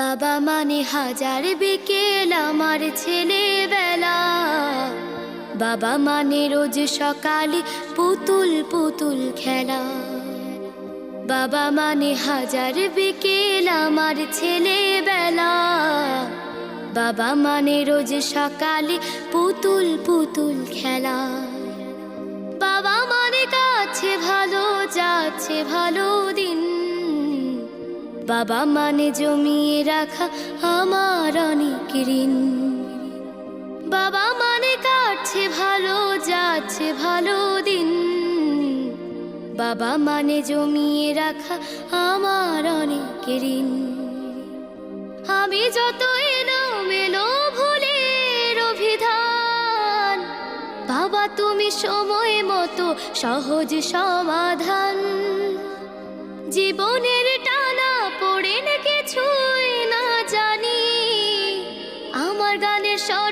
বাবা মানে হাজার বিকেল আমার ছেলেবেলা। বাবা মানে রোজ সকালে পুতুল পুতুল খেলা। বাবা মানে হাজার বিকেল আমার ছেলেবেলা। বাবা মানে রোজ সকালে পুতুল পুতুল খেলা। বাবা মানে কাছে ভালো যাচ্ছে ভালো দিন। বাবা মানে জমিয়ে রাখা আমার অনেক ঋণ। বাবা মানে কাটছে ভালো যাচ্ছে ভালো দিন। বাবা মানে জমিয়ে রাখা আমার অনেক ঋণ। আমি যত এলোমেলো ভুলের অভিধান, বাবা তুমি সময় মতো সহজ সমাধান। জীবনের টানা পড়ে কিছুই না জানি, আমার গানের স্বর